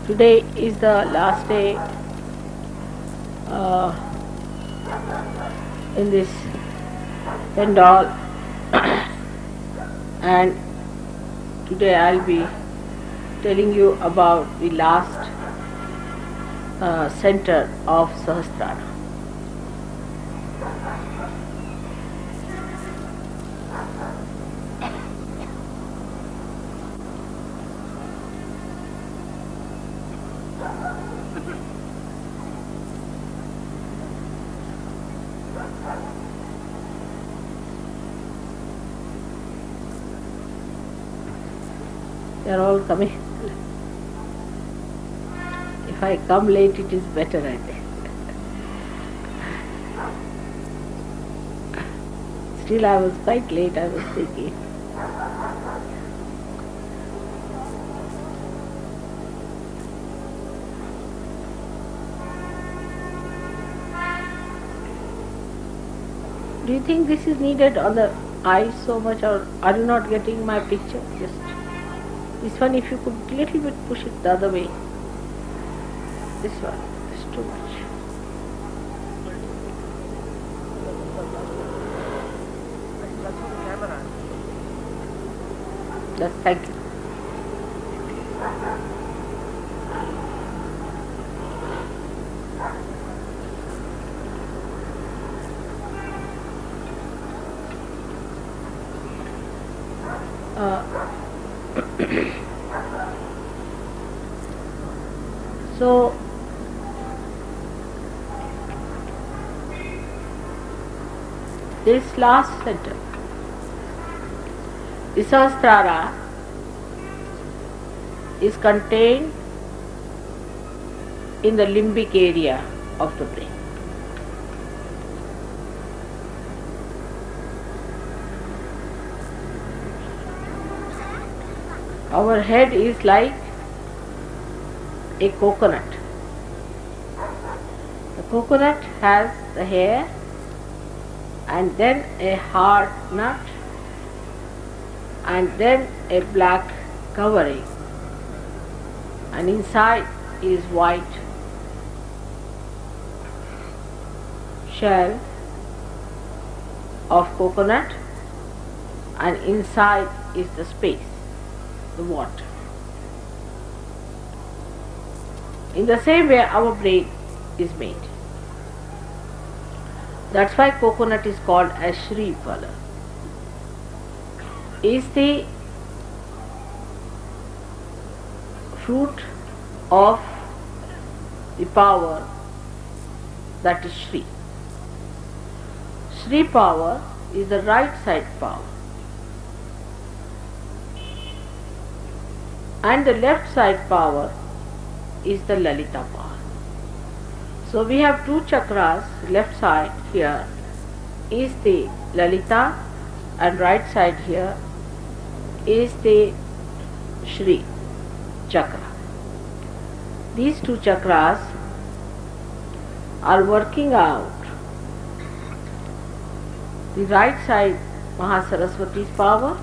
Today is the last day in this pandal and today I'll be telling you about the last center of sahastara. They are all coming. If I come late, it is better, I think. Still, I was quite late, I was thinking. Do you think this is needed on the eyes so much, or are you not getting my picture? Just this one, if you could little bit push it the other way. This one is too much. Yes, thank you. So this last center, the sahastara, is contained in the limbic area of the brain. Our head is like a coconut. The coconut has the hair and then a hard nut and then a black covering, and inside is white shell of coconut, and inside is the space, the water. In the same way our brain is made. That's why coconut is called as shri color. Is the fruit of the power that is shri. Shri power is the right side power, and the left side power is the lalita power. So we have two chakras. Left side here is the lalita and right side here is the shri chakra. These two chakras are working out the right side Mahasaraswati's power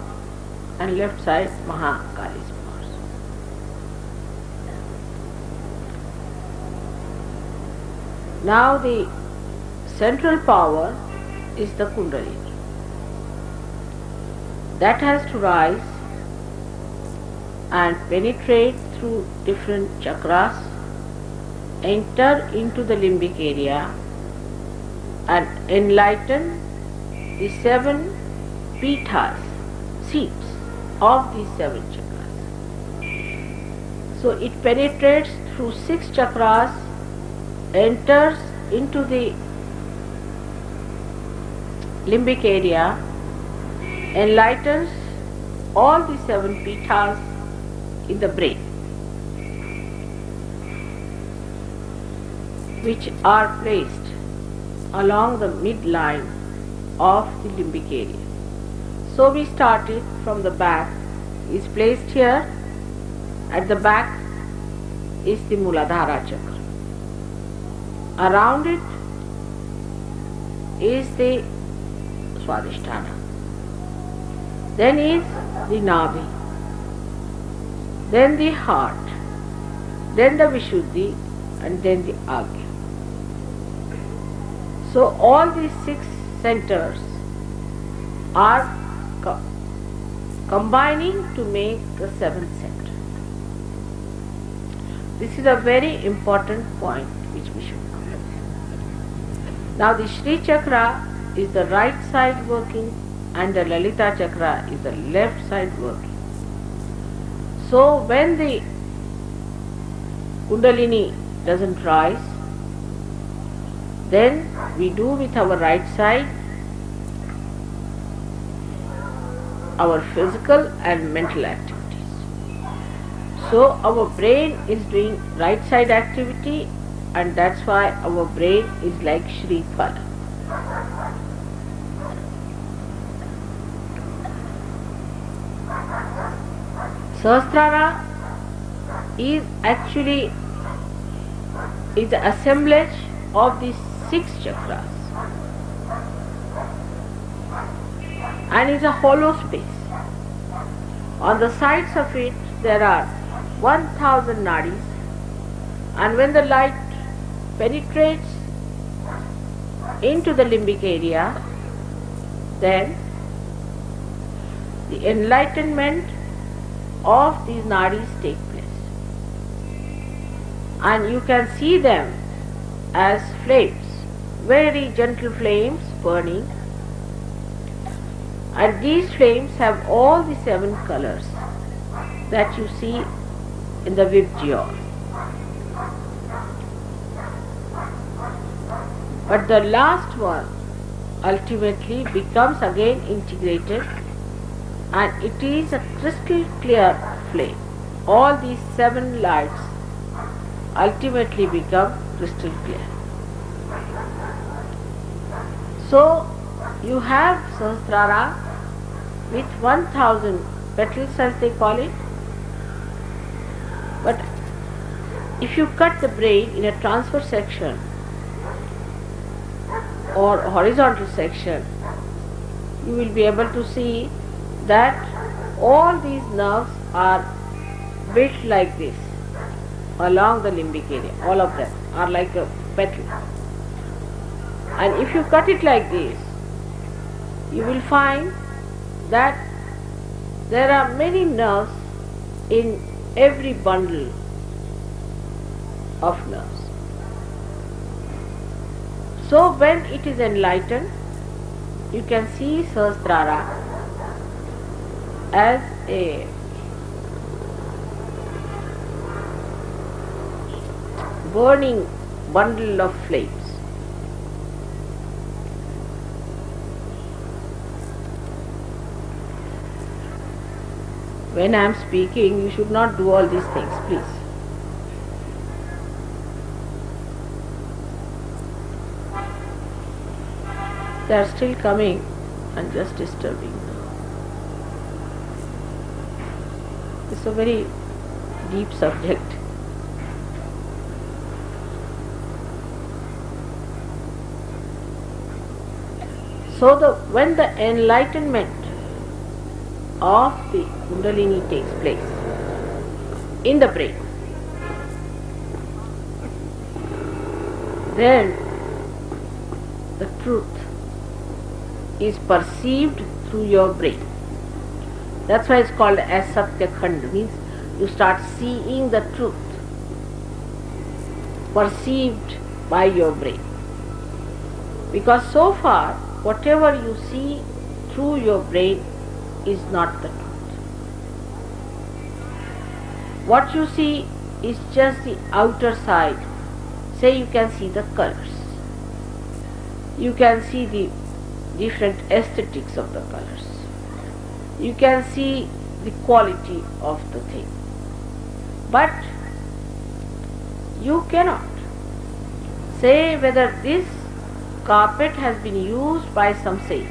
and left side Mahakali's power. Now the central power is the kundalini. That has to rise and penetrate through different chakras, enter into the limbic area and enlighten the 7 pithas, seats of these 7 chakras. So it penetrates through 6 chakras, enters into the limbic area, enlightens all the 7 pithas in the brain, which are placed along the midline of the limbic area. So we started from the back, is placed here. At the back is the Muladhara chakra. Around it is the Swadhisthana. Then is the Navi. Then the heart. then the Vishuddhi, and then the Agya. So all these 6 centers are combining to make the 7th center. This is a very important point which we should know. Now the Shri chakra is the right side working and the Lalita chakra is the left side working. So when the Kundalini doesn't rise, then we do with our right side our physical and mental activities. So our brain is doing right side activity, and that's why our brain is like Shri Phala. Sahastara is actually the assemblage of these 6 chakras and is a hollow space. On the sides of it there are 1000 nadis, and when the light penetrates into the limbic area, then the enlightenment of these nadis take place. And you can see them as flames, very gentle flames burning. And these flames have all the 7 colors that you see in the Vibgyor. But the last one ultimately becomes again integrated, and it is a crystal clear flame. All these 7 lights ultimately become crystal clear. So you have Sahasrara with 1000 petals, as they call it. But if you cut the brain in a transverse section or horizontal section, you will be able to see that all these nerves are built like this along the limbic area. All of them are like a petal. And if you cut it like this, you will find that there are many nerves in every bundle of nerves. So when it is enlightened, you can see Sahasrara as a burning bundle of flames. When I am speaking, you should not do all these things, please. They are still coming and just disturbing. It's a very deep subject. So when the enlightenment of the Kundalini takes place in the brain, then the truth is perceived through your brain. That's why it's called as Satya Khand, means you start seeing the truth perceived by your brain. Because so far, whatever you see through your brain is not the truth. What you see is just the outer side. Say you can see the colors. You can see the different aesthetics of the colors. You can see the quality of the thing. But you cannot say whether this carpet has been used by some saint.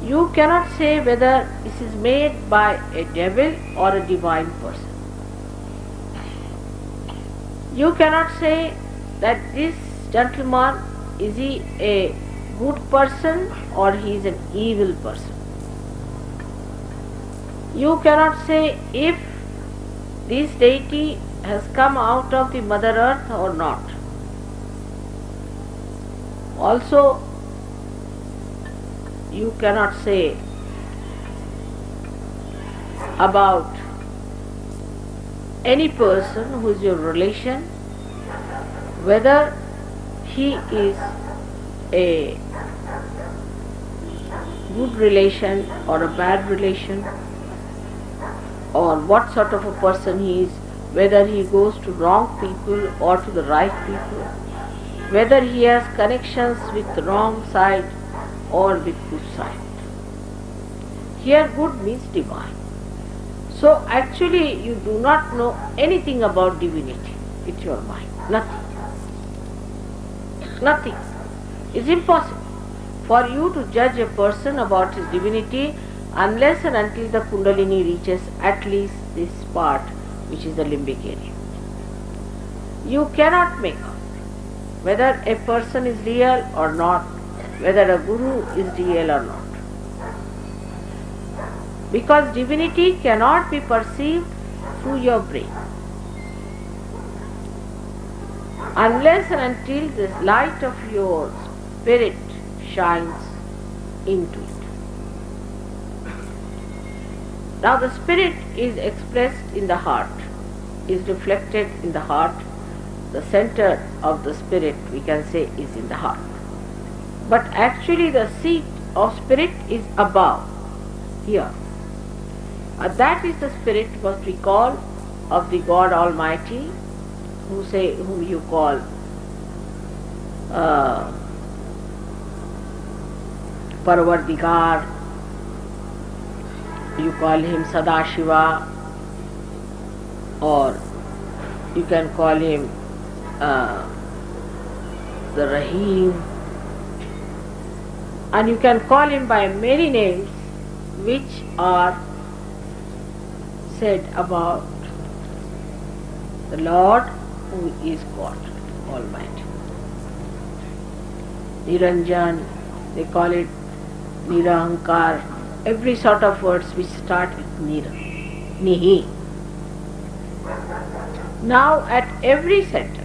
You cannot say whether this is made by a devil or a divine person. You cannot say that this gentleman, is he a good person or he is an evil person. You cannot say if this deity has come out of the Mother Earth or not. Also, you cannot say about any person who is your relation whether he is a good relation or a bad relation, or what sort of a person he is, whether he goes to wrong people or to the right people, whether he has connections with the wrong side or with good side. Here good means divine. So actually you do not know anything about divinity with your mind. Nothing. Nothing. It's impossible for you to judge a person about his divinity unless and until the Kundalini reaches at least this part, which is the limbic area. You cannot make out whether a person is real or not, whether a guru is real or not. Because divinity cannot be perceived through your brain unless and until the light of your spirit shines into it. Now the spirit is expressed in the heart, is reflected in the heart. The center of the spirit, we can say, is in the heart. But actually the seat of spirit is above, here. That is the spirit what we call of the God Almighty, whom you call Parvardigar, you call him Sadashiva, or you can call him the Rahim, and you can call him by many names which are said about the Lord who is God Almighty. Niranjan, they call it Nirahankar, every sort of words which start with Nira, Nihi. Now at every center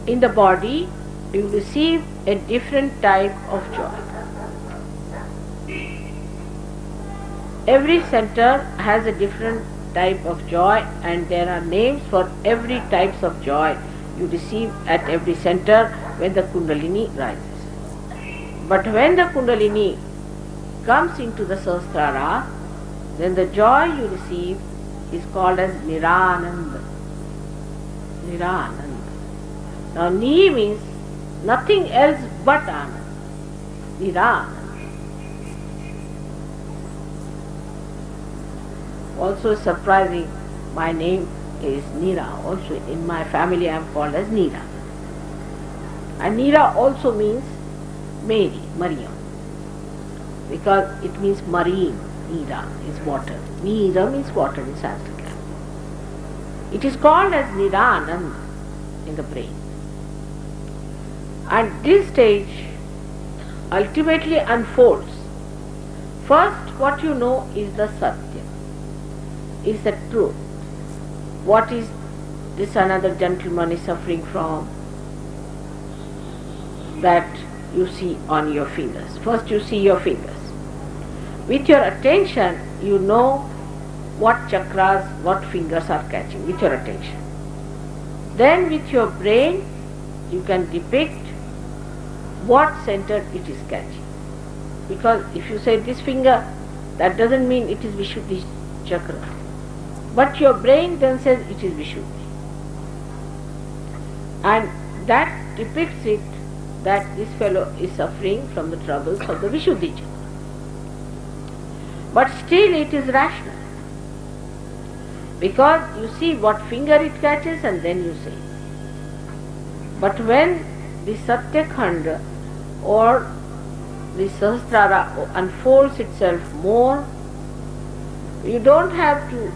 in the body you receive a different type of joy. Every center has a different type of joy, and there are names for every types of joy you receive at every center when the Kundalini rises. But when the Kundalini comes into the sahastara, then the joy you receive is called as Nirananda. Nirananda. Now Ni means nothing else but Ananda. Nirananda. Also surprising, my name is Neera. Also in my family I am called as Neera. And Neera also means Mary, Maria. Because it means marine. Neera is water. Neera means water in Sanskrit. It is called as Nirananda in the brain. And this stage ultimately unfolds. First, what you know is the Satya, is the truth. What is this another gentleman is suffering from, that you see on your fingers. First you see your fingers. With your attention you know what chakras, what fingers are catching, with your attention. Then with your brain you can depict what center it is catching. Because if you say this finger, that doesn't mean it is Vishuddhi chakra. But your brain then says it is Vishuddhi. And that depicts it, that this fellow is suffering from the troubles of the Vishuddhi chakra. But still it is rational. Because you see what finger it catches and then you say. But when the Satya Khanda or the Sahasrara unfolds itself more, you don't have to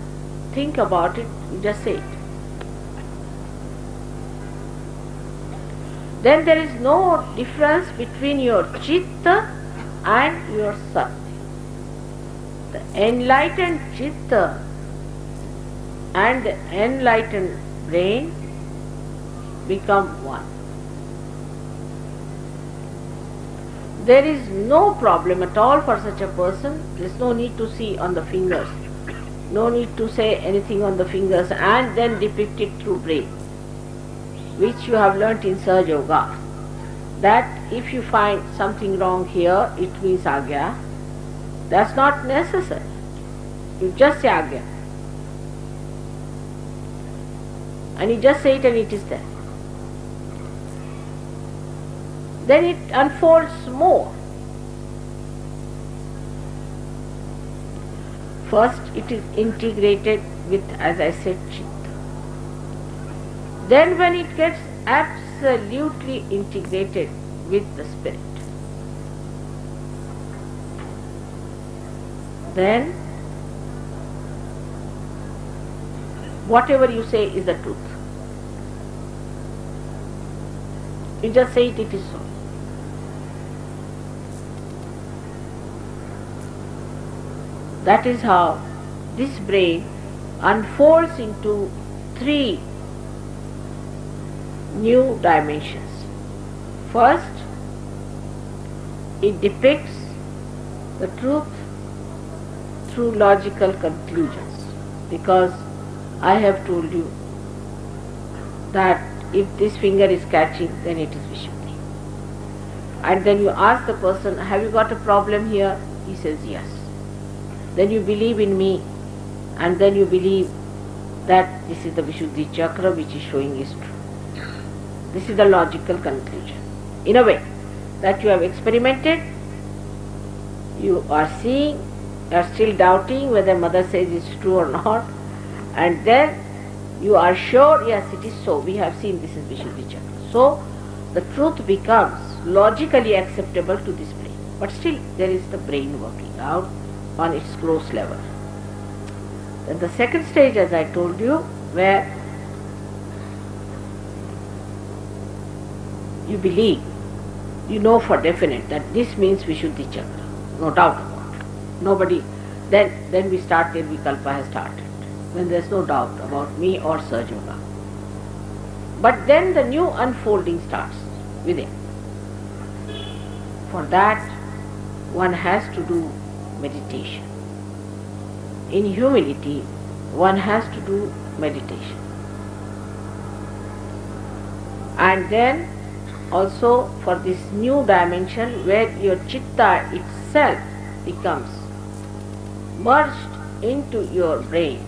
think about it, you just say it. Then there is no difference between your Chitta and your Satya. the enlightened chitta and the enlightened brain become one. There is no problem at all for such a person. There is no need to see on the fingers, no need to say anything on the fingers and then depict it through brain, which you have learnt in Sahaja Yoga. That if you find something wrong here, it means Agya. That's not necessary. You just say Agya. And you just say it and it is there. Then it unfolds more. First it is integrated with, as I said, Chitta. Then when it gets absolutely integrated with the spirit, then whatever you say is the truth. You just say it, it is so. That is how this brain unfolds into 3 new dimensions. First, it depicts the truth through logical conclusions, because I have told you that if this finger is catching, then it is Vishuddhi. And then you ask the person, have you got a problem here? He says yes. Then you believe in me, and then you believe that this is the Vishuddhi chakra which is showing is true. This is the logical conclusion. In a way that you have experimented, you are seeing, you are still doubting whether mother says it's true or not, and then you are sure, yes, it is so. We have seen this is Vishuddhi chakra. So the truth becomes logically acceptable to this brain. But still there is the brain working out on its gross level. Then the second stage, as I told you, where you believe, you know for definite that this means Vishuddhi chakra, no doubt about it. Nobody, then we start, Nirvikalpa has started, when there is no doubt about me or Sahaja Yoga. But then the new unfolding starts within. For that, one has to do meditation. In humility, one has to do meditation. And then also for this new dimension where your chitta itself becomes merged into your brain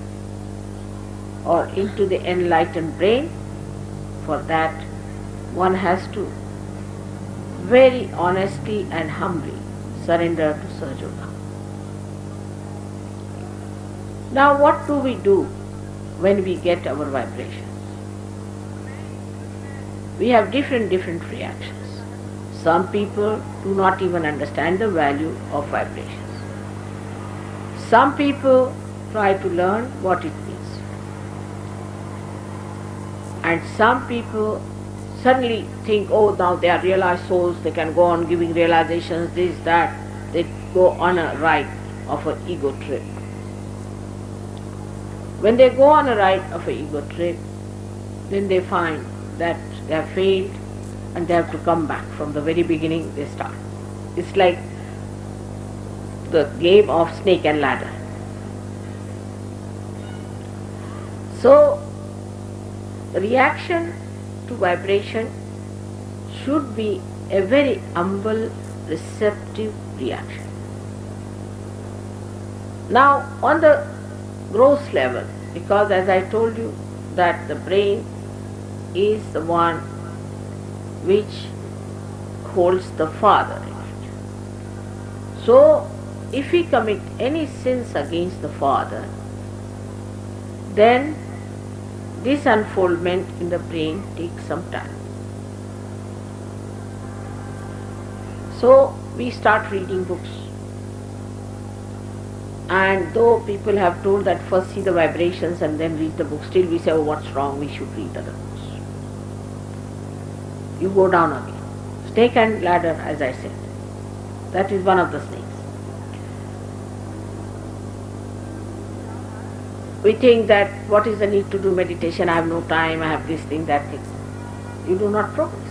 or into the enlightened brain, for that one has to very honestly and humbly surrender to Sahaja Yoga. Now what do we do when we get our vibrations? We have different reactions. Some people do not even understand the value of vibrations. Some people try to learn what it means. And some people suddenly think, oh, now they are realized souls, they can go on giving realizations, this, that. They go on a ride of an ego trip. When they go on a ride of an ego trip, then they find that they have failed and they have to come back. From the very beginning they start. It's like the game of snake and ladder. So, reaction to vibration should be a very humble, receptive reaction. Now, on the gross level, because as I told you that the brain is the one which holds the father. So, if we commit any sins against the father, then this unfoldment in the brain takes some time. So, we start reading books. And though people have told that first see the vibrations and then read the book, still we say, oh, what's wrong, we should read other books. You go down again. Snake and ladder, as I said. That is one of the snakes. We think that what is the need to do meditation? I have no time, I have this thing, that thing. You do not progress.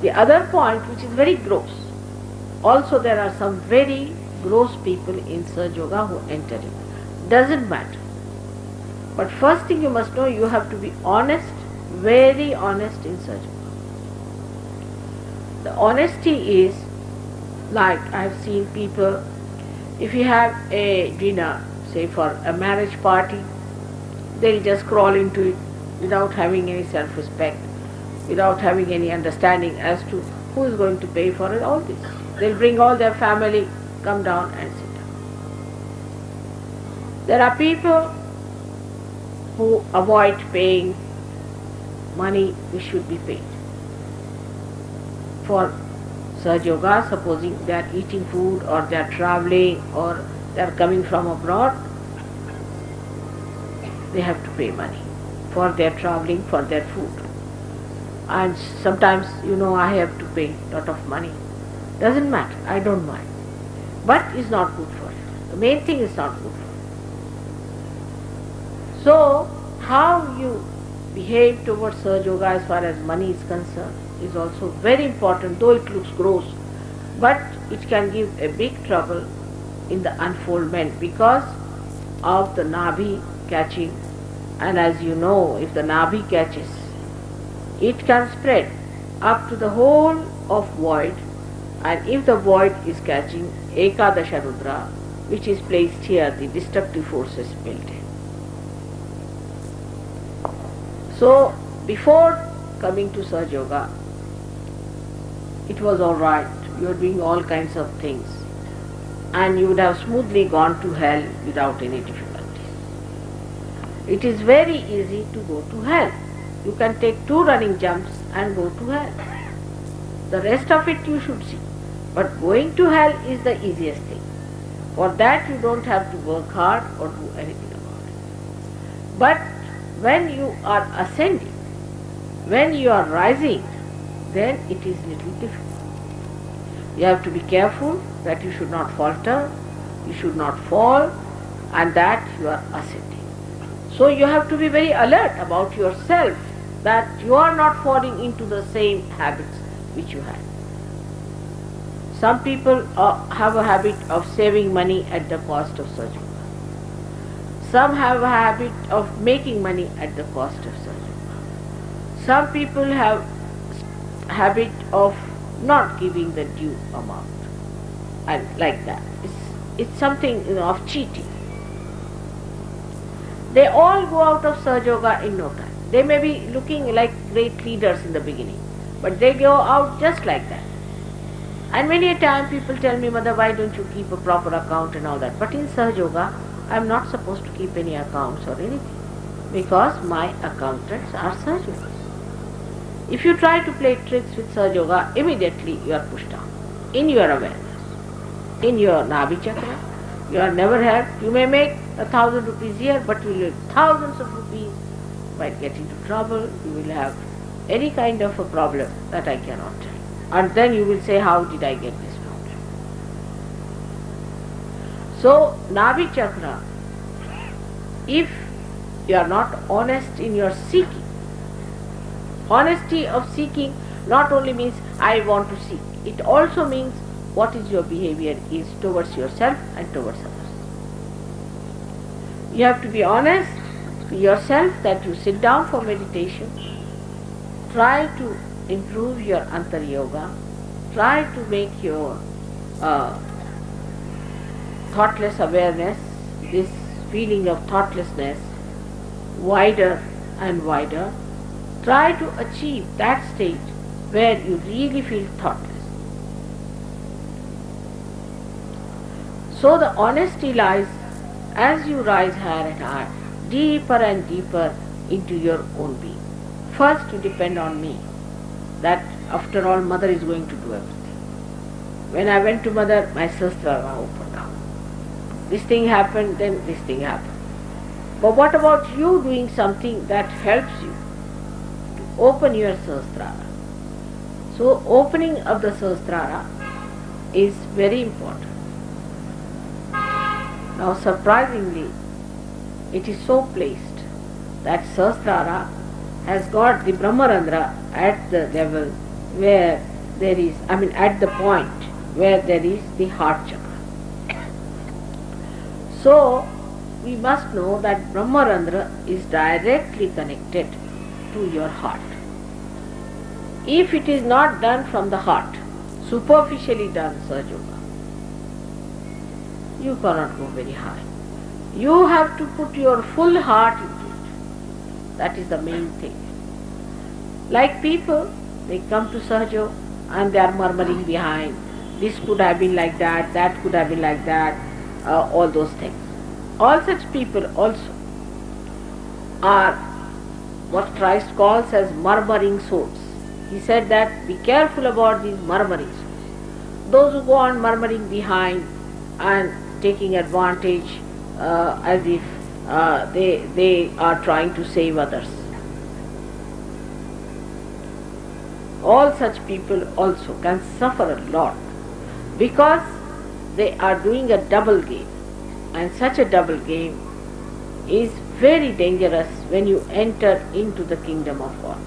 The other point, which is very gross, also there are some very gross people in Sahaja Yoga who enter it. Doesn't matter. But first thing you must know, you have to be honest, very honest in Sahaja Yoga. The honesty is, like I have seen people, if you have a dinner, say for a marriage party, they'll just crawl into it without having any self-respect, without having any understanding as to who is going to pay for it, all this. They'll bring all their family, come down and sit down. There are people who avoid paying money which should be paid. For Sahaja Yoga, supposing they are eating food or they are traveling or they are coming from abroad, they have to pay money for their traveling, for their food. And sometimes, I have to pay a lot of money. Doesn't matter, I don't mind. But it's not good for you. The main thing is not good for you. So, how you behave towards Sahaja Yoga as far as money is concerned is also very important, though it looks gross. But it can give a big trouble in the unfoldment because of the Nabhi catching. And as you know, if the Nabhi catches, it can spread up to the whole of void, and if the void is catching, Ekadasha Rudra, which is placed here, the destructive forces built in. So, before coming to Sahaja Yoga, it was alright, you were doing all kinds of things, and you would have smoothly gone to hell without any difficulties. It is very easy to go to hell. You can take 2 running jumps and go to hell. The rest of it you should see. But going to hell is the easiest thing. For that you don't have to work hard or do anything about it. But when you are ascending, when you are rising, then it is little difficult. You have to be careful that you should not falter, you should not fall, and that you are ascending. So you have to be very alert about yourself, that you are not falling into the same habits which you had. Some people have a habit of saving money at the cost of Sahaja Yoga. Some have a habit of making money at the cost of Sahaja Yoga. Some people have a habit of not giving the due amount, and like that. It's something of cheating. They all go out of Sahaja Yoga in no time. They may be looking like great leaders in the beginning, but they go out just like that. And many a time people tell me, Mother, why don't you keep a proper account and all that? But in Sahaja Yoga, I am not supposed to keep any accounts or anything, because my accountants are Sahaja Yogas. If you try to play tricks with Sahaja Yoga, immediately you are pushed down in your awareness, in your Nabhi chakra. You are never helped. You may make 1,000 rupees here, but you will lose thousands of rupees. Might get into trouble. You will have any kind of a problem that I cannot tell. And then you will say, how did I get this problem? So, Nabhi chakra, if you are not honest in your seeking, honesty of seeking not only means I want to seek, it also means what is your behavior is towards yourself and towards others. You have to be honest to yourself that you sit down for meditation, try to improve your antar yoga, try to make your thoughtless awareness, this feeling of thoughtlessness, wider and wider. Try to achieve that state where you really feel thoughtless. So the honesty lies as you rise higher and higher, deeper and deeper into your own being. First you depend on me, that after all Mother is going to do everything. When I went to Mother, my sahastara opened up. This thing happened, then this thing happened. But what about you doing something that helps you to open your sahastara? So opening of the sahastara is very important. Now surprisingly, it is so placed that sahastara has got the Brahmarandra at the level where there is, at the point where there is the heart chakra. So, we must know that Brahmarandra is directly connected to your heart. If it is not done from the heart, superficially done Sahaja Yoga, you cannot go very high. You have to put your full heart into it. That is the main thing. Like people, they come to Sahaja and they are murmuring behind. This could have been like that could have been like that, all those things. All such people also are what Christ calls as murmuring souls. He said that be careful about these murmuring souls. Those who go on murmuring behind and taking advantage as if they are trying to save others. All such people also can suffer a lot because they are doing a double game, and such a double game is very dangerous when you enter into the kingdom of God.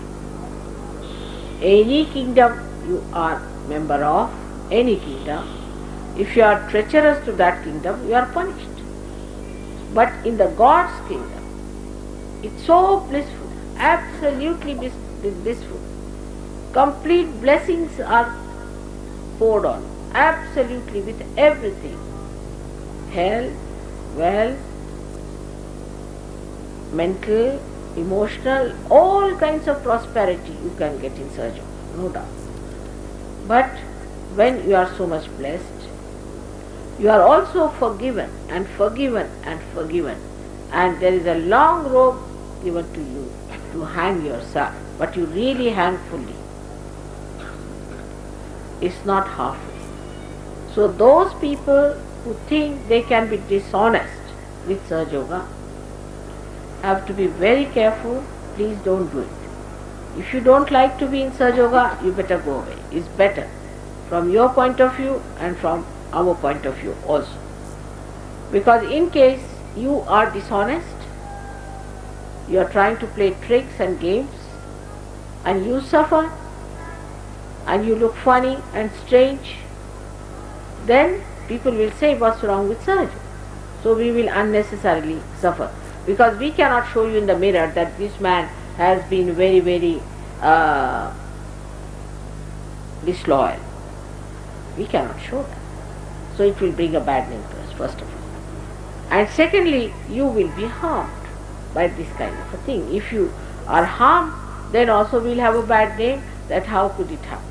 Any kingdom you are member of, any kingdom, if you are treacherous to that kingdom, you are punished. But in the God's kingdom, it's so blissful, absolutely blissful. Complete blessings are poured on, absolutely with everything. Health, wealth, mental, emotional, all kinds of prosperity you can get in Sahaja Yoga, no doubt. But when you are so much blessed, you are also forgiven and forgiven and forgiven, and there is a long rope given to you to hang yourself, but you really hang fully. It's not halfway. So those people who think they can be dishonest with Sahaja Yoga have to be very careful. Please don't do it. If you don't like to be in Sahaja Yoga, you better go away. It's better from your point of view and from our point of view also. Because in case you are dishonest, you are trying to play tricks and games, and you suffer, and you look funny and strange, then people will say, what's wrong with Sahaja? So we will unnecessarily suffer. Because we cannot show you in the mirror that this man has been very, very disloyal. We cannot show that. So it will bring a bad name to us, first of all. And secondly, you will be harmed by this kind of a thing. If you are harmed, then also we will have a bad name, that how could it happen?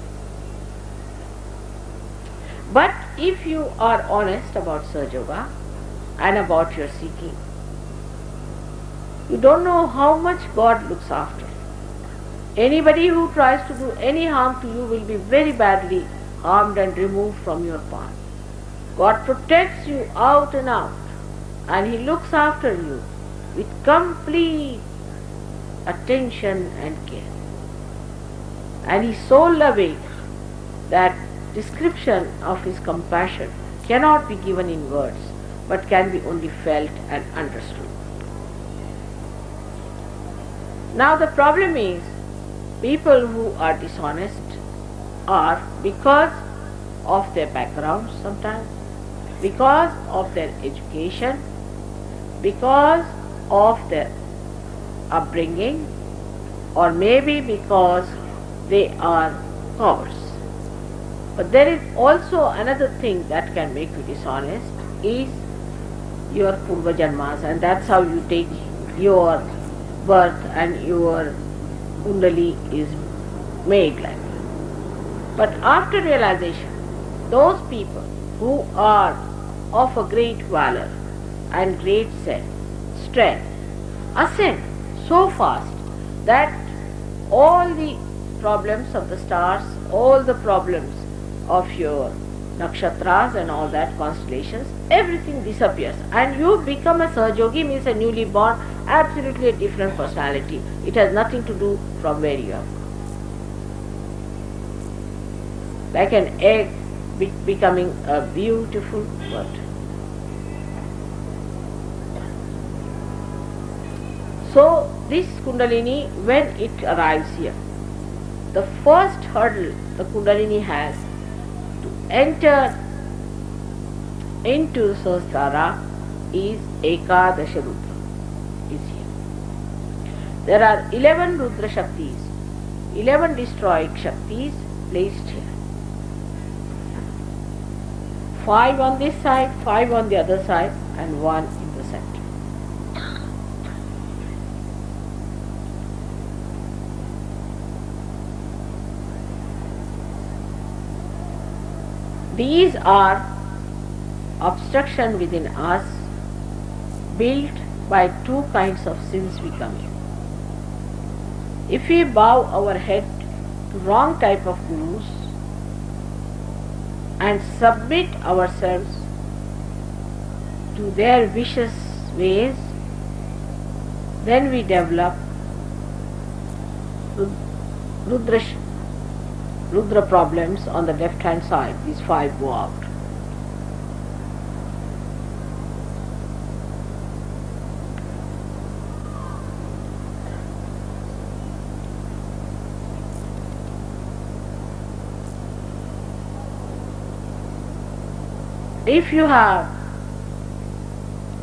But if you are honest about Sahaja Yoga and about your seeking, you don't know how much God looks after. Anybody who tries to do any harm to you will be very badly harmed and removed from your path. God protects you out and out, and He looks after you with complete attention and care. And He is so loving that description of His compassion cannot be given in words, but can be only felt and understood. Now the problem is, people who are dishonest are, because of their background sometimes, because of their education, because of their upbringing, or maybe because they are cowards. But there is also another thing that can make you dishonest, is your purva janmas, and that's how you take your birth and your kundali is made like that. But after realization, those people who are of a great valor and great strength ascend so fast that all the problems of the stars, all the problems of your nakshatras and all that, constellations, everything disappears, and you become a Sahajogi, means a newly born, absolutely a different personality. It has nothing to do from where you are. Like an egg becoming a beautiful bird. So this Kundalini, when it arrives here, the first hurdle the Kundalini has to enter into Sahastara is Ekadasha Rudra, is here. There are 11 Rudra Shaktis, 11 destroying Shaktis placed here. 5 on this side, 5 on the other side, and 1 in the center. These are obstruction within us built by two kinds of sins we commit. If we bow our head to wrong type of gurus and submit ourselves to their vicious ways, then we develop Rudra problems on the left hand side. These 5 go out. If you have,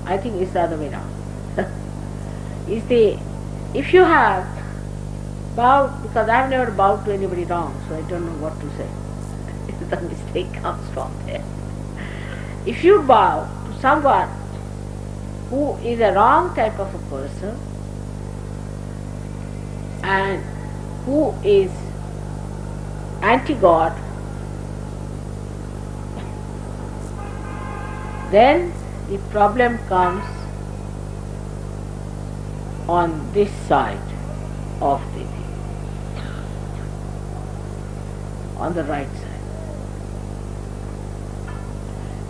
I think it's the other way around. If you have bowed, because I've never bowed to anybody wrong, so I don't know what to say. The mistake comes from there. If you bow to someone who is a wrong type of a person and who is anti-God, then the problem comes on this side of the thing, on the right side.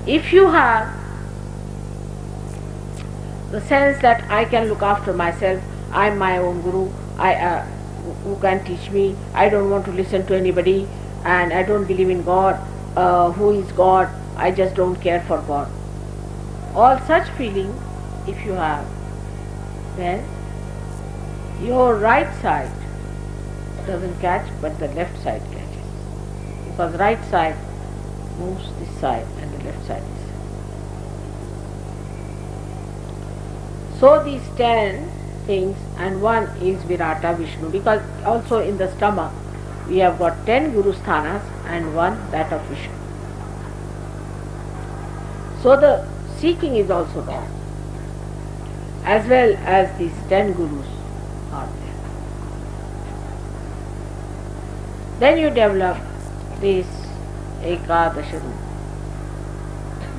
If you have the sense that I can look after myself, I am my own guru, who can teach me, I don't want to listen to anybody, and I don't believe in God, who is God, I just don't care for God. All such feeling, if you have, then your right side doesn't catch, but the left side catches. Because right side moves this side and the left side this side. So these 10 things, and one is Virata Vishnu, because also in the stomach we have got 10 Guru Sthanas and one that of Vishnu. So the seeking is also there, as well as these 10 Gurus are there. Then you develop this Ekadasha Rupa.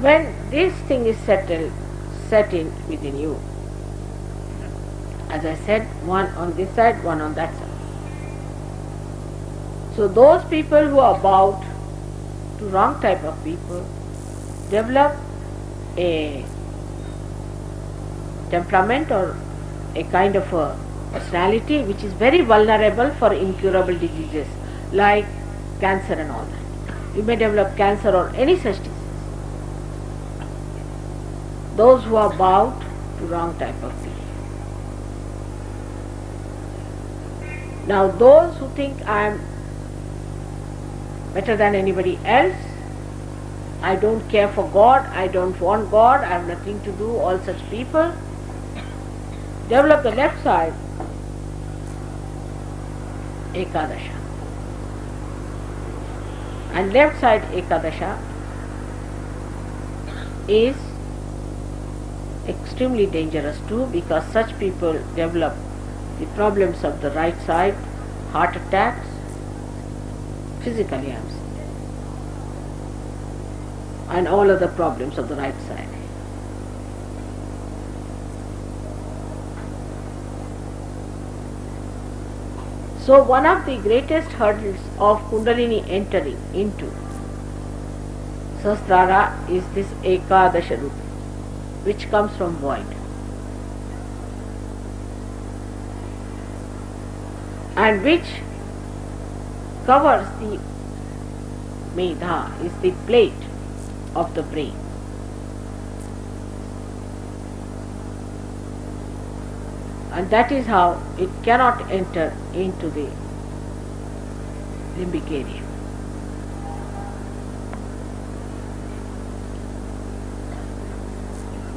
When this thing is set in within you, as I said, one on this side, one on that side. So those people who are bowed to wrong type of people develop a temperament or a kind of a personality which is very vulnerable for incurable diseases like cancer and all that. You may develop cancer or any such disease. Those who are bowed to wrong type of people. Now those who think I am better than anybody else, I don't care for God, I don't want God, I have nothing to do, all such people develop the left side Ekadasha. And left side Ekadasha is extremely dangerous too, because such people develop the problems of the right side, heart attacks, physically I am saying, and all other problems of the right side. So one of the greatest hurdles of Kundalini entering into Sahasrara is this Ekadasha Rupa, which comes from void. And which covers the Medha, is the plate of the brain. And that is how it cannot enter into the limbic area.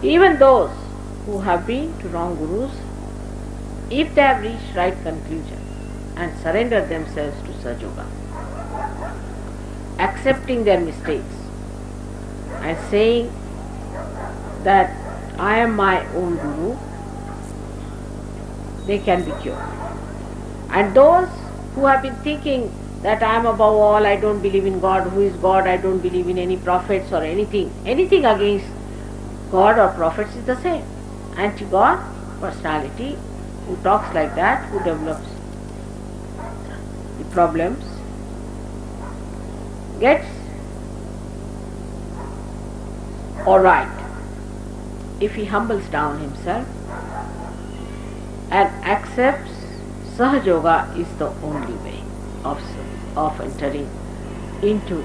Even those who have been to wrong gurus, if they have reached right conclusion and surrendered themselves to Sahaja, accepting their mistakes and saying that I am my own guru, they can be cured. And those who have been thinking that I am above all, I don't believe in God, who is God, I don't believe in any prophets or anything against God or prophets is the same. Anti-God personality who talks like that, who develops the problems, gets alright if he humbles down himself and accepts Sahaja is the only way of entering into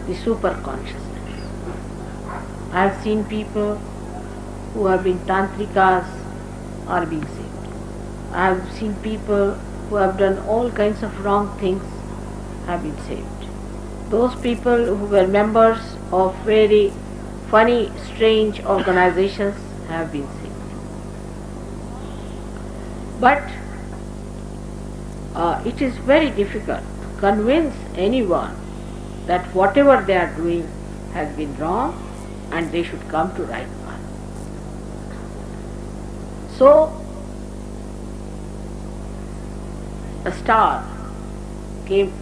the super consciousness. I have seen people who have been tantrikas are being saved. I have seen people who have done all kinds of wrong things have been saved. Those people who were members of very funny, strange organizations have been saved. But it is very difficult to convince anyone that whatever they are doing has been wrong and they should come to right path. So, a star came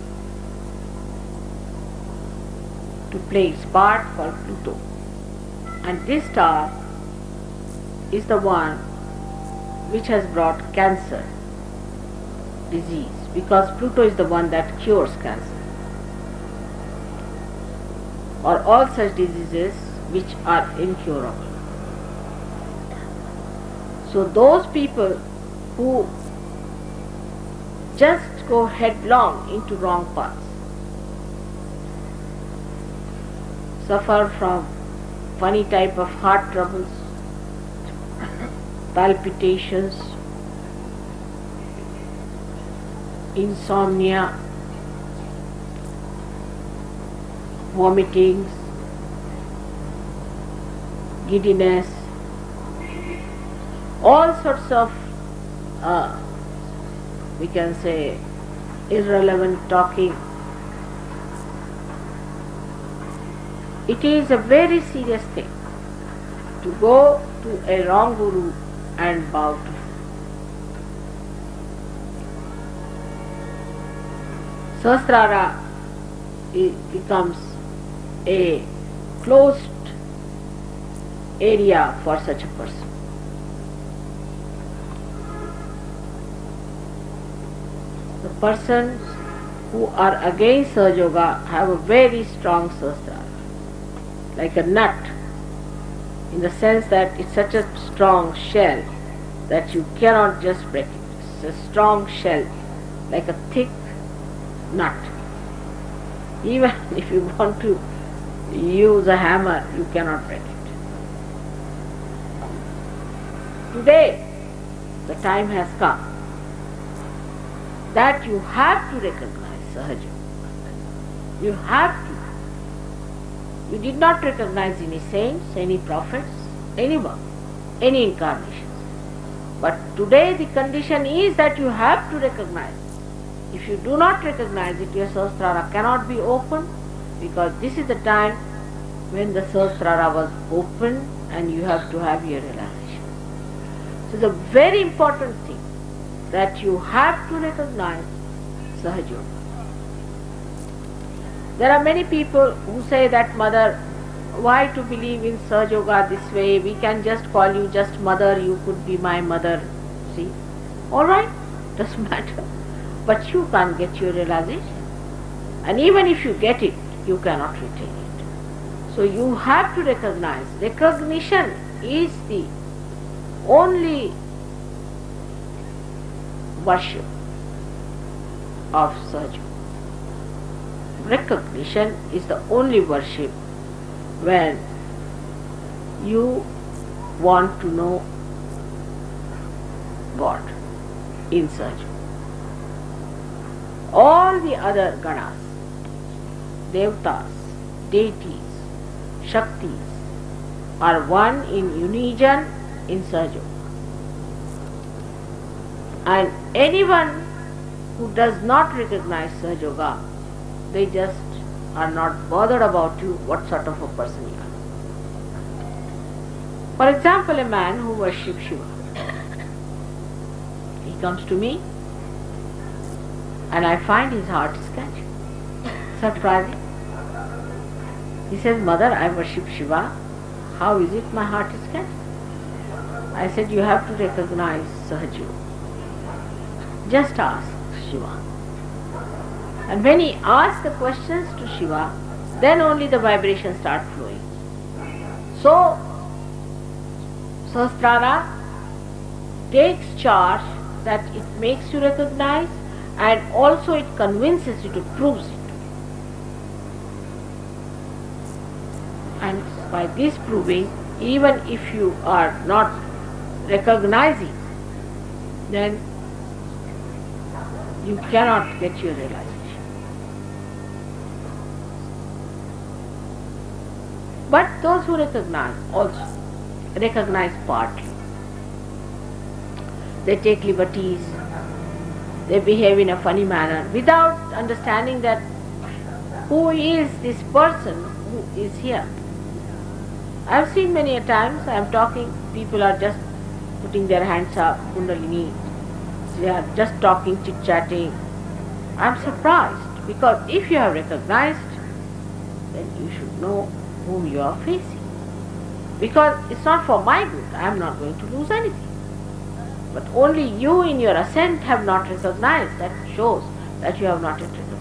to play its part called Pluto. And this star is the one which has brought cancer disease, because Pluto is the one that cures cancer or all such diseases which are incurable. So those people who just go headlong into wrong paths suffer from funny type of heart troubles, palpitations, insomnia, vomitings, giddiness, all sorts of we can say irrelevant talking. It is a very serious thing to go to a wrong guru and bow to him. Sahastara becomes a closed area for such a person. The persons who are against Sahaja have a very strong Sahastara, like a nut, in the sense that it's such a strong shell that you cannot just break it. It's a strong shell, like a thick nut. Even if you want to use a hammer, you cannot break it. Today, the time has come that you have to recognize Sahaja. You have to. You did not recognize any saints, any prophets, anyone, any incarnations. But today the condition is that you have to recognize. If you do not recognize it, your sahasrara cannot be opened, because this is the time when the sahasrara was opened and you have to have your realization. So the very important thing that you have to recognize Sahaja. There are many people who say that, Mother, why to believe in Sahaja this way? We can just call you just Mother, you could be my mother. See? Alright, doesn't matter. But you can't get your realization. And even if you get it, you cannot retain it. So you have to recognize. Recognition is the only worship of Sahaja. Recognition is the only worship when you want to know God in Sahaja. All the other ganas, devtas, deities, shaktis are one in unison in Sahaja. And anyone who does not recognize Sahaja Yoga, they just are not bothered about you, what sort of a person you are. For example, a man who worships Shiva, he comes to me and I find his heart is catching. Surprising. He says, Mother, I worship Shiva. How is it my heart is catching? I said, you have to recognize Sahaja Yoga. Just ask Shiva. And when he asks the questions to Shiva, then only the vibrations start flowing. So, sahastara takes charge that it makes you recognize and also it convinces you, to proves it. And by this proving, even if you are not recognizing, then you cannot get your realization. But those who recognize also recognize partly. They take liberties, they behave in a funny manner without understanding that who is this person who is here. I have seen many a times, I am talking, people are just putting their hands up, kundalini, they are just talking, chit-chatting. I am surprised, because if you have recognized, then you should know whom you are facing. Because it's not for my good, I am not going to lose anything. But only you in your ascent have not recognized. That shows that you have not yet recognized.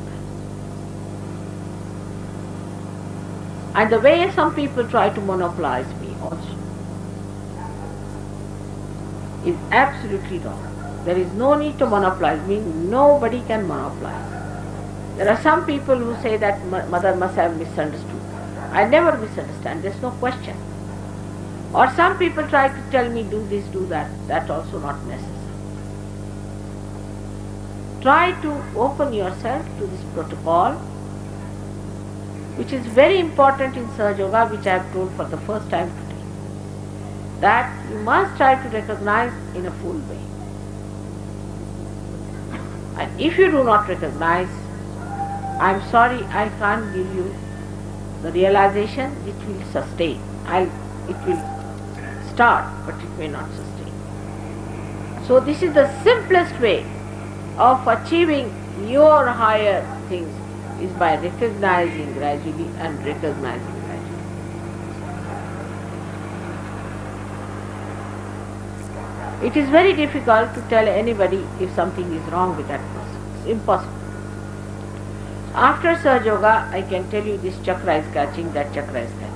And the way some people try to monopolize me also is absolutely wrong. There is no need to monopolize me. Nobody can monopolize. There are some people who say that Mother must have misunderstood. I never misunderstand. There is no question. Or some people try to tell me do this, do that. That's also not necessary. Try to open yourself to this protocol, which is very important in Sahaja Yoga, which I have told for the first time today. That you must try to recognize in a full way. And if you do not recognize, I am sorry, I can't give you the realization which will sustain. It will start, but it may not sustain. So this is the simplest way of achieving your higher things, is by recognizing gradually and recognizing gradually. It is very difficult to tell anybody if something is wrong with that person. It's impossible. After Sahaja Yoga, I can tell you this chakra is catching, that chakra is catching.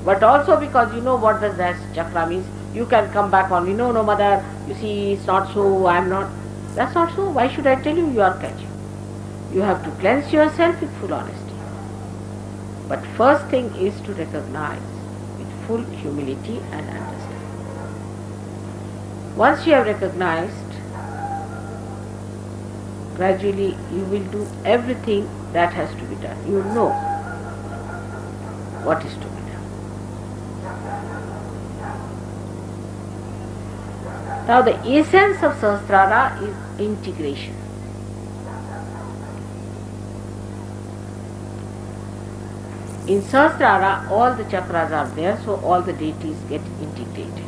But also because you know what does that chakra means, you can come back on me, no, Mother, you see, it's not so, I am not. That's not so. Why should I tell you you are catching? You have to cleanse yourself with full honesty. But first thing is to recognize with full humility and understanding. Once you have recognized, gradually you will do everything that has to be done. You will know what is to be done. Now the essence of sahastara is integration. In sahastara, all the chakras are there, so all the deities get integrated.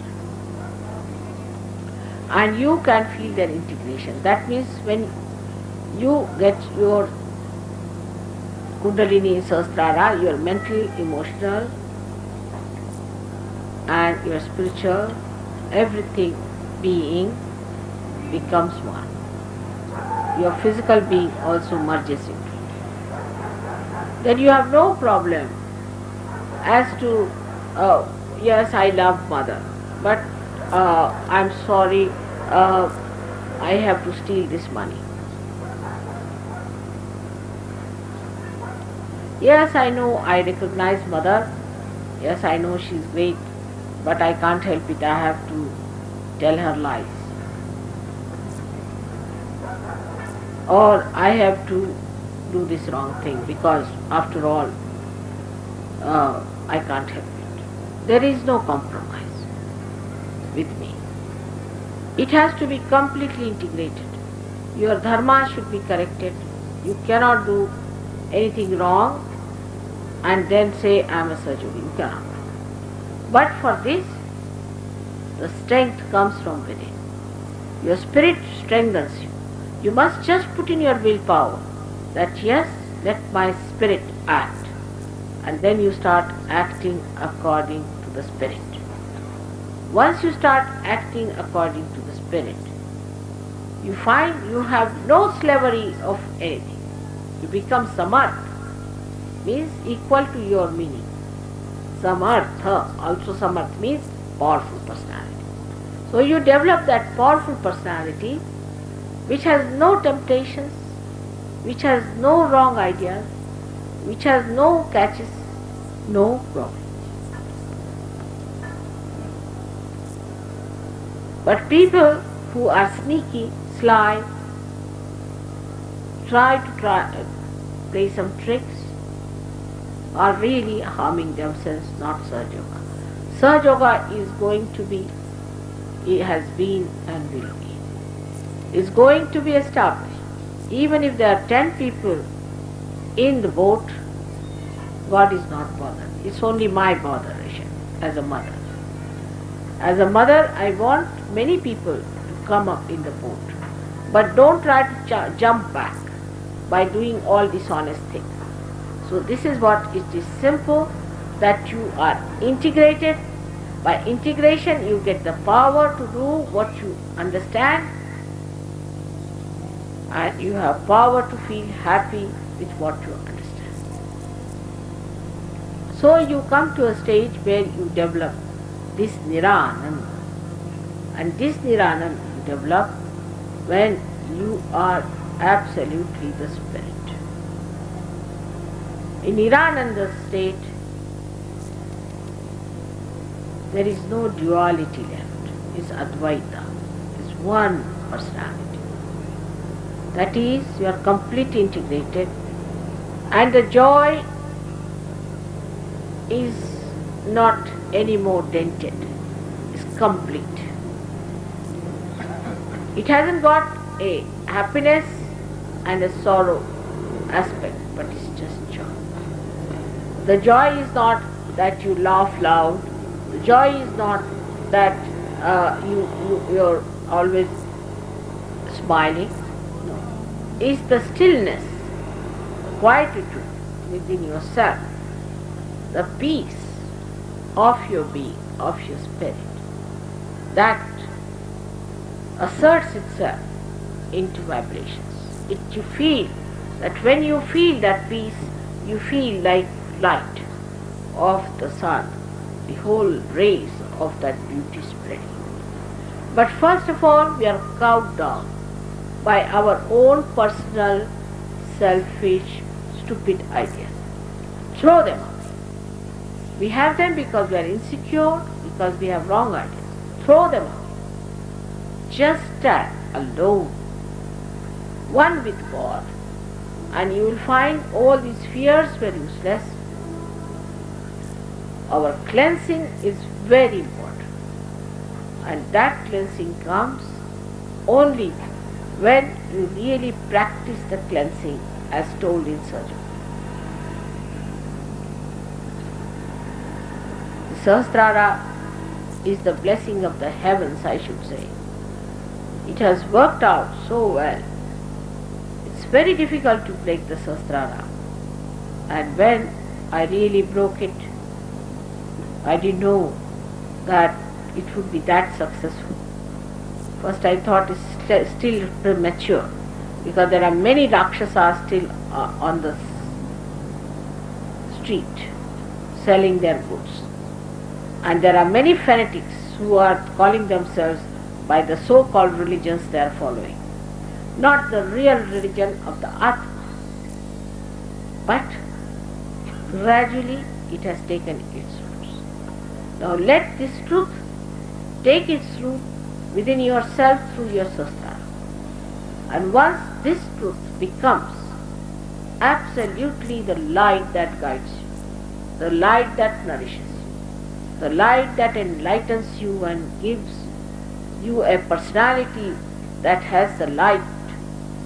And you can feel their integration. That means when you get your kundalini in sahastara, your mental, emotional and your spiritual, everything being becomes one. Your physical being also merges into it. Then you have no problem as to, yes, I love Mother, but I'm sorry, I have to steal this money. Yes, I know, I recognize Mother. Yes, I know she is great, but I can't help it. I have to tell her lies. or I have to do this wrong thing because after all I can't help it. There is no compromise with me. It has to be completely integrated. Your dharma should be corrected. You cannot do anything wrong and then say I am a Sahaja. You cannot. But for this, the strength comes from within. Your spirit strengthens you. You must just put in your willpower that yes, let my spirit act. And then you start acting according to the spirit. Once you start acting according to the spirit, you find you have no slavery of anything. You become samarth, means equal to your meaning. Samartha, also samarth means powerful personality. So you develop that powerful personality which has no temptations, which has no wrong ideas, which has no catches, no problem. But people who are sneaky, sly, try to play some tricks, are really harming themselves, not Sahaja Yoga. Sahaja Yoga is going to be, it has been and will be. Is going to be established. Even if there are 10 people in the boat, God is not bothered. It's only my botheration as a mother. As a mother, I want many people to come up in the boat. But don't try to jump back by doing all dishonest things. So this is what it is simple, that you are integrated. By integration you get the power to do what you understand, and you have power to feel happy with what you understand. So you come to a stage where you develop this Nirananda, and this Nirananda you develop when you are absolutely the spirit. In Nirananda state, there is no duality left. It's Advaita. It's one personality. That is, you are completely integrated, and the joy is not any more dented. It's complete. It hasn't got a happiness and a sorrow aspect, but it's just joy. The joy is not that you laugh loud. The joy is not that you're always smiling. No. It's the stillness, the quietude within yourself, the peace of your being, of your spirit, that asserts itself into vibrations. You feel that when you feel that peace, you feel like light of the sun, the whole rays of that beauty spreading. But first of all, we are cowed down by our own personal, selfish, stupid ideas. Throw them away. We have them because we are insecure, because we have wrong ideas. Throw them away. Just stand alone, one with God, and you will find all these fears were useless. Our cleansing is very important, and that cleansing comes only when you really practice the cleansing as told in Sahaja. The sahastara is the blessing of the heavens, I should say. It has worked out so well. It's very difficult to break the sahastara, and when I really broke it, I didn't know that it would be that successful. First I thought it's still premature, because there are many Rakshasas still on the street selling their goods. And there are many fanatics who are calling themselves by the so-called religions they are following. Not the real religion of the Atma. But gradually it has taken its roots. Now let this truth take its root within yourself through your sahastara. And once this truth becomes absolutely the light that guides you, the light that nourishes you, the light that enlightens you and gives you a personality that has the light,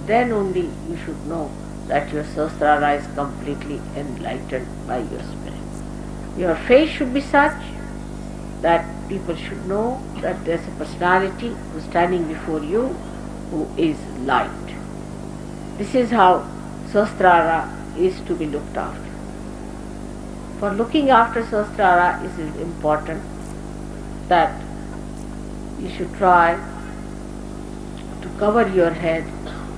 then only you should know that your sahasrara is completely enlightened by your spirit. Your face should be such that people should know that there is a personality who is standing before you who is light. This is how sahasrara is to be looked after. For looking after sahasrara, it is important that you should try to cover your head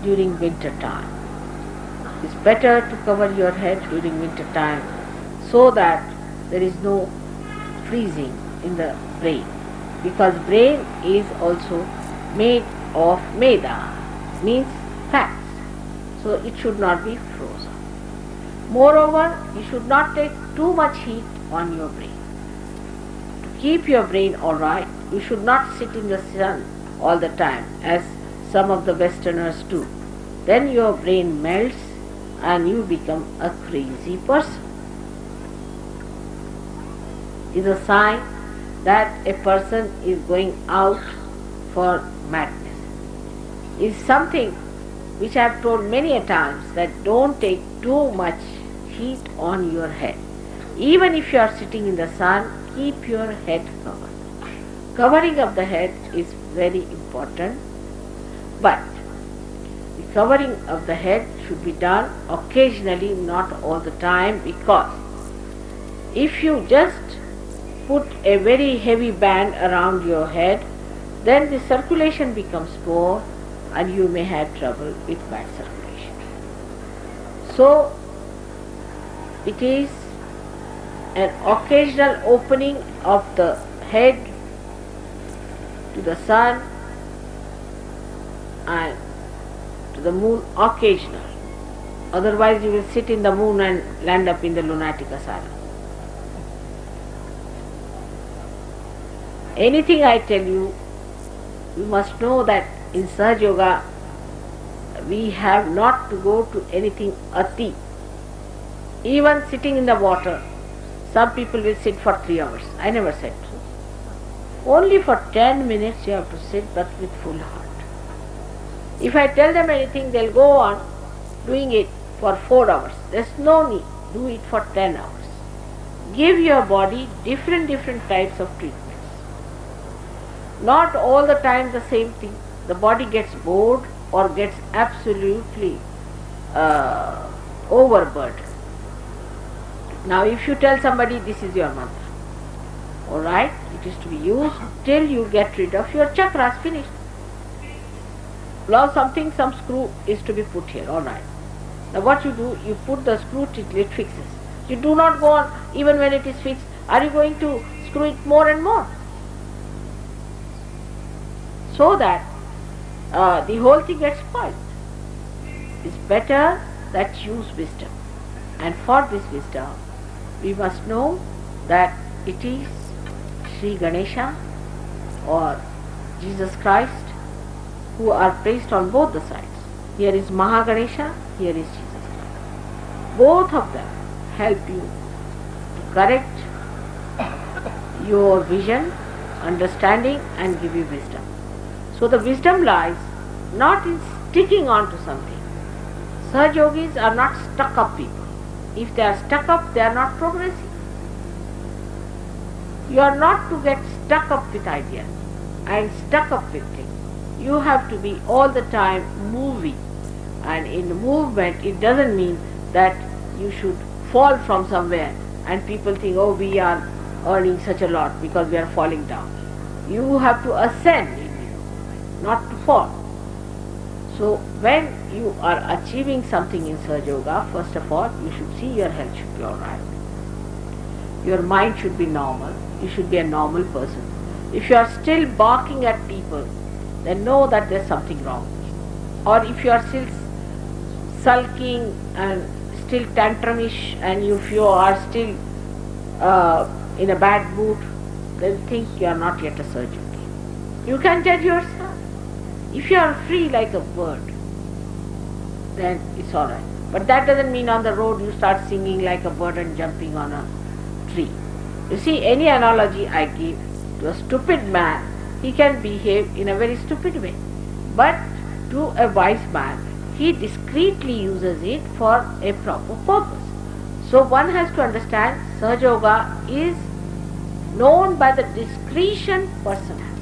during winter time. It's better to cover your head during winter time so that there is no freezing in the brain, because brain is also made of meda, means fats, so it should not be frozen. Moreover, you should not take too much heat on your brain. To keep your brain alright, you should not sit in the sun all the time as some of the Westerners do. Then your brain melts and you become a crazy person. It is a sign that a person is going out for madness. It is something which I have told many a times, that don't take too much heat on your head. Even if you are sitting in the sun, keep your head covered. Covering of the head is very important, but the covering of the head should be done occasionally, not all the time, because if you just put a very heavy band around your head, then the circulation becomes poor and you may have trouble with bad circulation. So it is an occasional opening of the head to the sun and to the moon, occasional. Otherwise you will sit in the moon and land up in the lunatic asylum. Anything I tell you, you must know that in Sahaja Yoga we have not to go to anything ati. Even sitting in the water, some people will sit for 3 hours. I never said so. Only for 10 minutes you have to sit, but with full heart. If I tell them anything, they'll go on doing it for 4 hours. There's no need. Do it for 10 hours. Give your body different types of treatments. Not all the time the same thing. The body gets bored or gets absolutely overburdened. Now if you tell somebody this is your mantra, alright, it is to be used till you get rid of your chakras, finished. Now some screw is to be put here, alright. Now what you do, you put the screw till it fixes. You do not go on, even when it is fixed, are you going to screw it more and more? So that the whole thing gets spoiled. It's better that use wisdom. And for this wisdom, we must know that it is Shri Ganesha or Jesus Christ who are placed on both the sides. Here is Maha Ganesha, here is Jesus Christ. Both of them help you to correct your vision, understanding, and give you wisdom. So the wisdom lies not in sticking on to something. Sahaja yogis are not stuck up people. If they are stuck up, they are not progressing. You are not to get stuck up with ideas and stuck up with things. You have to be all the time moving. And in movement, it doesn't mean that you should fall from somewhere and people think, oh, we are earning such a lot because we are falling down. You have to ascend, not to fall. So when you are achieving something in Sahaja Yoga, first of all, you should see your health should be alright. Your mind should be normal. You should be a normal person. If you are still barking at people, then know that there is something wrong. Or if you are still sulking and still tantrumish, and if you are still in a bad mood, then think you are not yet a Sahaja Yogi. You can judge yourself. If you are free like a bird, then it's alright. But that doesn't mean on the road you start singing like a bird and jumping on a tree. You see, any analogy I give to a stupid man, he can behave in a very stupid way. But to a wise man, he discreetly uses it for a proper purpose. So one has to understand Sahaja Yoga is known by the discretion person has.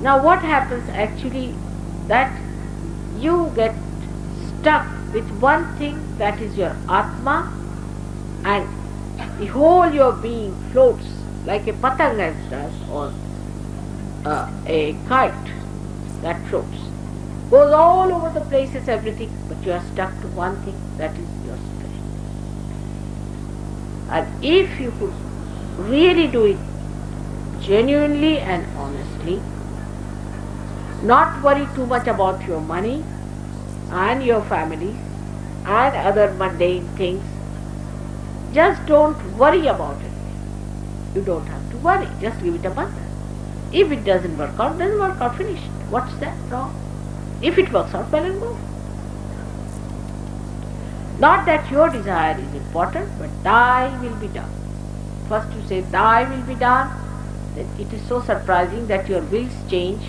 Now what happens actually, that you get stuck with one thing, that is your Atma, and the whole your being floats like a patanga does, or a kite that floats. Goes all over the places, everything, but you are stuck to one thing, that is your spirit. And if you could really do it genuinely and honestly, not worry too much about your money and your family and other mundane things, just don't worry about it. You don't have to worry, just give it a month. If it doesn't work out, doesn't work out, finish it. What's that wrong? If it works out, well and good. Not that your desire is important, but thy will be done. First you say thy will be done, then it is so surprising that your wills change,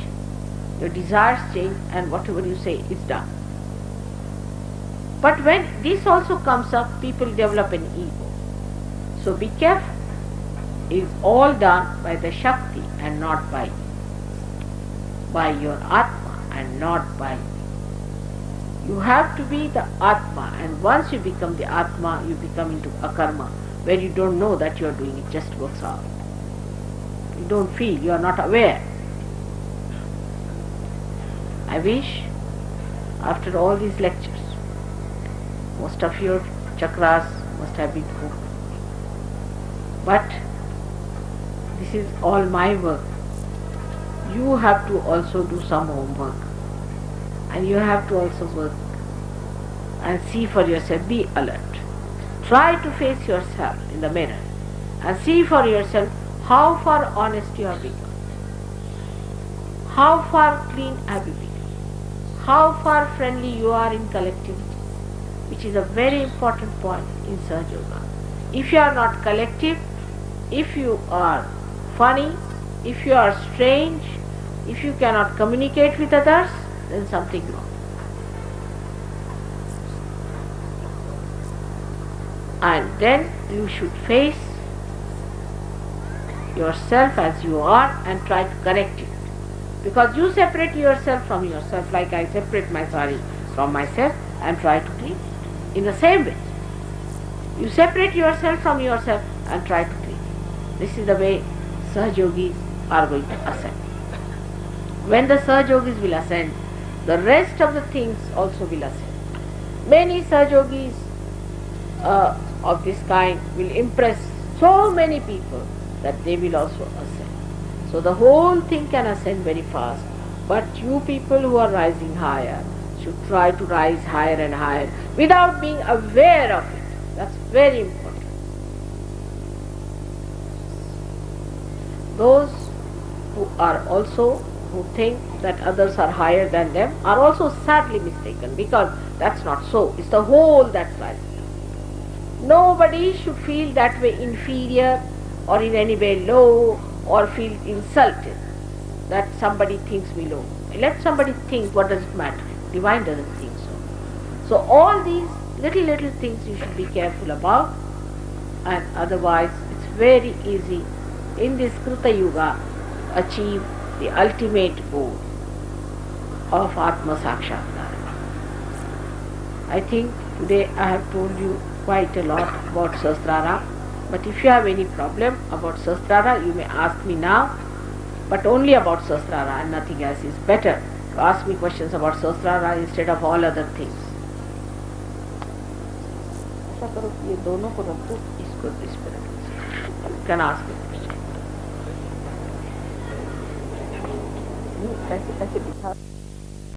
your desires change, and whatever you say is done. But when this also comes up, people develop an ego. So be careful. It is all done by the Shakti and not by your Atma and not by you. You have to be the Atma, and once you become the Atma, you become into akarma, where you don't know that you are doing it, just works out. You don't feel, you are not aware. I wish after all these lectures, most of your chakras must have been open. But this is all my work. You have to also do some homework, and you have to also work and see for yourself, be alert. Try to face yourself in the mirror and see for yourself how far honest you have become, how far clean have you become, how far friendly you are in collectivity, which is a very important point in Sahaja Yoga. If you are not collective, if you are funny, if you are strange, if you cannot communicate with others, then something wrong. And then you should face yourself as you are and try to correct it. Because you separate yourself from yourself, like I separate my sari from myself and try to clean it. In the same way, you separate yourself from yourself and try to clean it. This is the way Sahaja Yogis are going to ascend. When the Sahaja Yogis will ascend, the rest of the things also will ascend. Many Sahaja Yogis of this kind will impress so many people that they will also ascend. So the whole thing can ascend very fast. But you people who are rising higher should try to rise higher and higher without being aware of it. That's very important. Those who think that others are higher than them are also sadly mistaken, because that's not so. It's the whole that's rising. Nobody should feel that way inferior or in any way low or feel insulted that somebody thinks me low. Let somebody think, what does it matter? Divine doesn't think so. So all these little things you should be careful about, and otherwise it's very easy in this Krita Yuga achieve the ultimate goal of Atma Sakshatkara. I think today I have told you quite a lot about sahastara, but if you have any problem about sahastara, you may ask me now, but only about sahastara and nothing else. Is better to ask me questions about sahastara instead of all other things. ऐसा करो कि ये दोनों को रख दो, इसको इस पर रख दो. You can ask me question. ऐसे ऐसे दिखा